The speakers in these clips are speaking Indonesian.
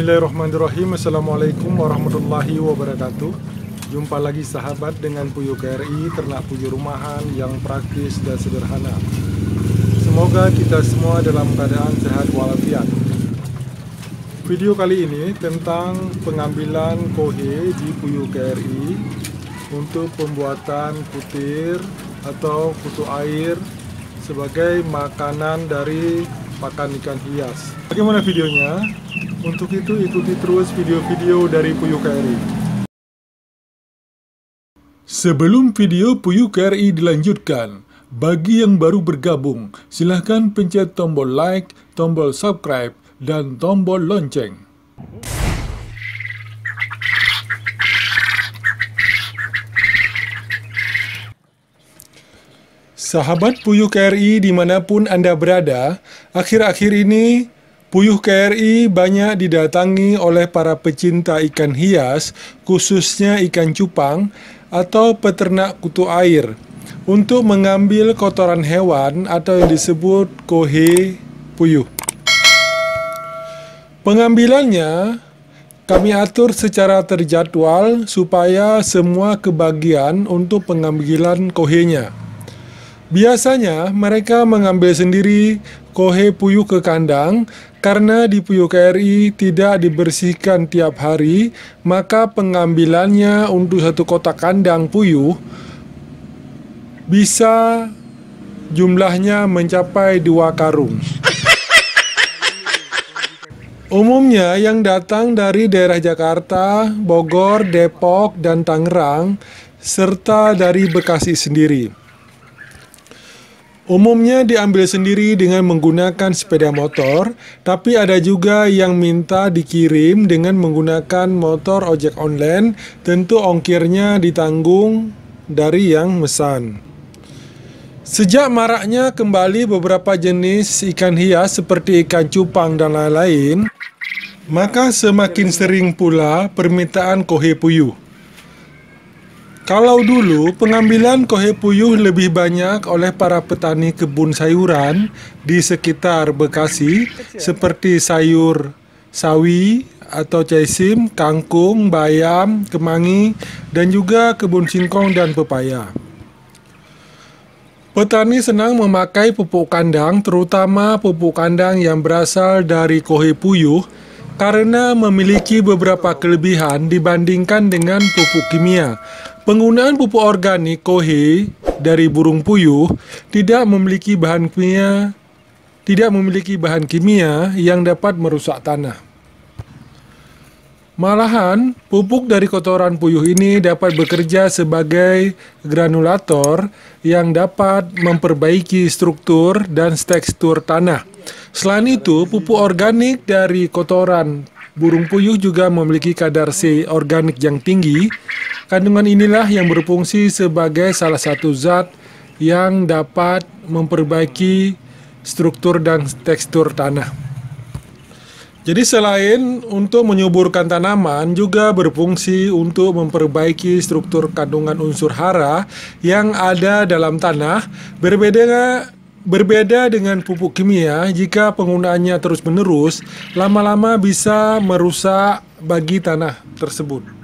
Bismillahirrahmanirrahim. Assalamualaikum warahmatullahi wabarakatuh. Jumpa lagi sahabat dengan Puyuh KRI, ternak puyuh rumahan yang praktis dan sederhana. Semoga kita semua dalam keadaan sehat walafiat. Video kali ini tentang pengambilan kohe di Puyuh KRI untuk pembuatan kutir atau kutu air sebagai makanan dari pakan ikan hias. Bagaimana videonya? Untuk itu ikuti terus video-video dari Puyuh KRI. Sebelum video Puyuh KRI dilanjutkan, bagi yang baru bergabung, silahkan pencet tombol like, tombol subscribe, dan tombol lonceng. Sahabat Puyuh KRI dimanapun Anda berada, akhir-akhir ini Puyuh KRI banyak didatangi oleh para pecinta ikan hias, khususnya ikan cupang atau peternak kutu air, untuk mengambil kotoran hewan atau yang disebut kohe puyuh. Pengambilannya kami atur secara terjadwal supaya semua kebagian untuk pengambilan kohenya. Biasanya mereka mengambil sendiri kohe puyuh ke kandang. Karena di Puyuh KRI tidak dibersihkan tiap hari, maka pengambilannya untuk satu kotak kandang puyuh bisa jumlahnya mencapai 2 karung. Umumnya yang datang dari daerah Jakarta, Bogor, Depok, dan Tangerang, serta dari Bekasi sendiri. Umumnya diambil sendiri dengan menggunakan sepeda motor, tapi ada juga yang minta dikirim dengan menggunakan motor ojek online, tentu ongkirnya ditanggung dari yang mesan. Sejak maraknya kembali beberapa jenis ikan hias seperti ikan cupang dan lain-lain, maka semakin sering pula permintaan kohe puyuh. Kalau dulu pengambilan kohe puyuh lebih banyak oleh para petani kebun sayuran di sekitar Bekasi seperti sayur sawi atau caisim, kangkung, bayam, kemangi, dan juga kebun singkong dan pepaya. Petani senang memakai pupuk kandang, terutama pupuk kandang yang berasal dari kohe puyuh, karena memiliki beberapa kelebihan dibandingkan dengan pupuk kimia. Penggunaan pupuk organik kohe dari burung puyuh tidak memiliki bahan kimia yang dapat merusak tanah. Malahan, pupuk dari kotoran puyuh ini dapat bekerja sebagai granulator yang dapat memperbaiki struktur dan tekstur tanah. Selain itu, pupuk organik dari kotoran burung puyuh juga memiliki kadar C organik yang tinggi. Kandungan inilah yang berfungsi sebagai salah satu zat yang dapat memperbaiki struktur dan tekstur tanah. Jadi selain untuk menyuburkan tanaman, juga berfungsi untuk memperbaiki struktur kandungan unsur hara yang ada dalam tanah. Berbeda dengan pupuk kimia, jika penggunaannya terus-menerus, lama-lama bisa merusak bagi tanah tersebut.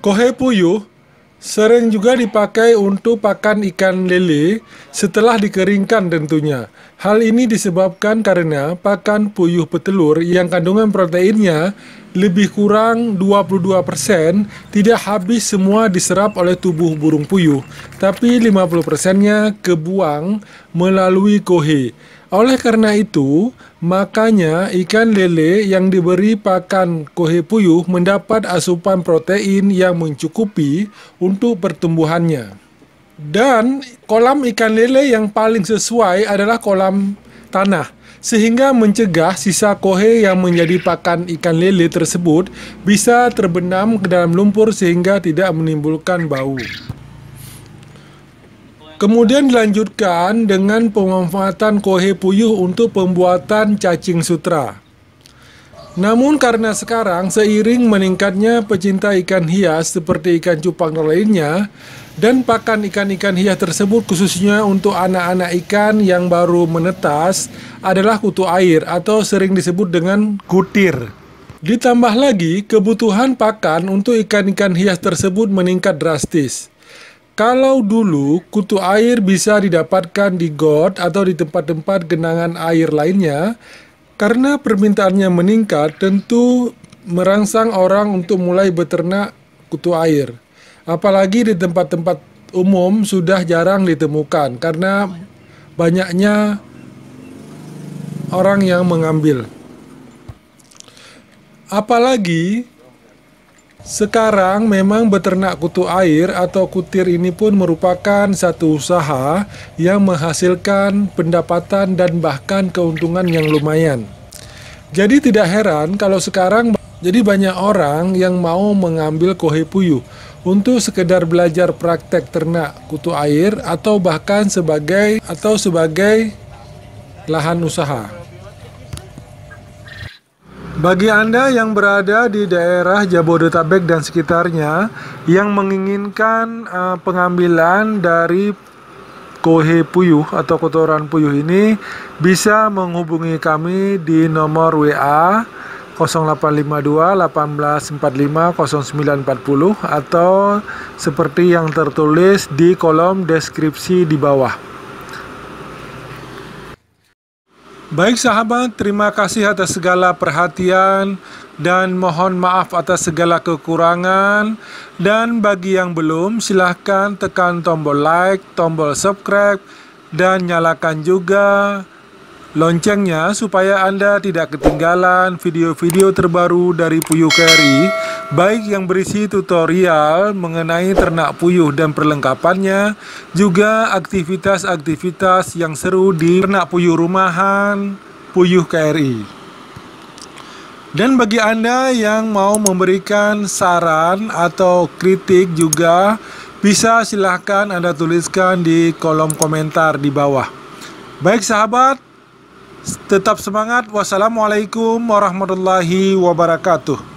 Kohe puyuh sering juga dipakai untuk pakan ikan lele setelah dikeringkan tentunya. Hal ini disebabkan karena pakan puyuh petelur yang kandungan proteinnya lebih kurang 22% tidak habis semua diserap oleh tubuh burung puyuh, tapi 50%-nya kebuang melalui kohe. Oleh karena itu, makanya ikan lele yang diberi pakan kohe puyuh mendapat asupan protein yang mencukupi untuk pertumbuhannya. Dan kolam ikan lele yang paling sesuai adalah kolam tanah, sehingga mencegah sisa kohe yang menjadi pakan ikan lele tersebut bisa terbenam ke dalam lumpur sehingga tidak menimbulkan bau. Kemudian dilanjutkan dengan pemanfaatan kohe puyuh untuk pembuatan cacing sutra. Namun karena sekarang seiring meningkatnya pecinta ikan hias seperti ikan cupang dan lainnya, dan pakan ikan-ikan hias tersebut khususnya untuk anak-anak ikan yang baru menetas adalah kutu air atau sering disebut dengan kutir. Ditambah lagi, kebutuhan pakan untuk ikan-ikan hias tersebut meningkat drastis. Kalau dulu kutu air bisa didapatkan di got atau di tempat-tempat genangan air lainnya, karena permintaannya meningkat, tentu merangsang orang untuk mulai beternak kutu air. Apalagi di tempat-tempat umum sudah jarang ditemukan karena banyaknya orang yang mengambil. Apalagi sekarang memang beternak kutu air atau kutir ini pun merupakan satu usaha yang menghasilkan pendapatan dan bahkan keuntungan yang lumayan. Jadi tidak heran kalau sekarang jadi banyak orang yang mau mengambil kohe puyuh untuk sekedar belajar praktek ternak kutu air atau bahkan sebagai lahan usaha. Bagi Anda yang berada di daerah Jabodetabek dan sekitarnya yang menginginkan pengambilan dari kohe puyuh atau kotoran puyuh ini, bisa menghubungi kami di nomor WA 0852 1845 0940 atau seperti yang tertulis di kolom deskripsi di bawah. Baik sahabat, terima kasih atas segala perhatian dan mohon maaf atas segala kekurangan. Dan bagi yang belum, silahkan tekan tombol like, tombol subscribe, dan nyalakan juga loncengnya supaya Anda tidak ketinggalan video-video terbaru dari Puyuh KRI, baik yang berisi tutorial mengenai ternak puyuh dan perlengkapannya, juga aktivitas-aktivitas yang seru di ternak puyuh rumahan Puyuh KRI. Dan bagi Anda yang mau memberikan saran atau kritik juga, bisa silahkan Anda tuliskan di kolom komentar di bawah. Baik sahabat, tetap semangat. Wassalamualaikum warahmatullahi wabarakatuh.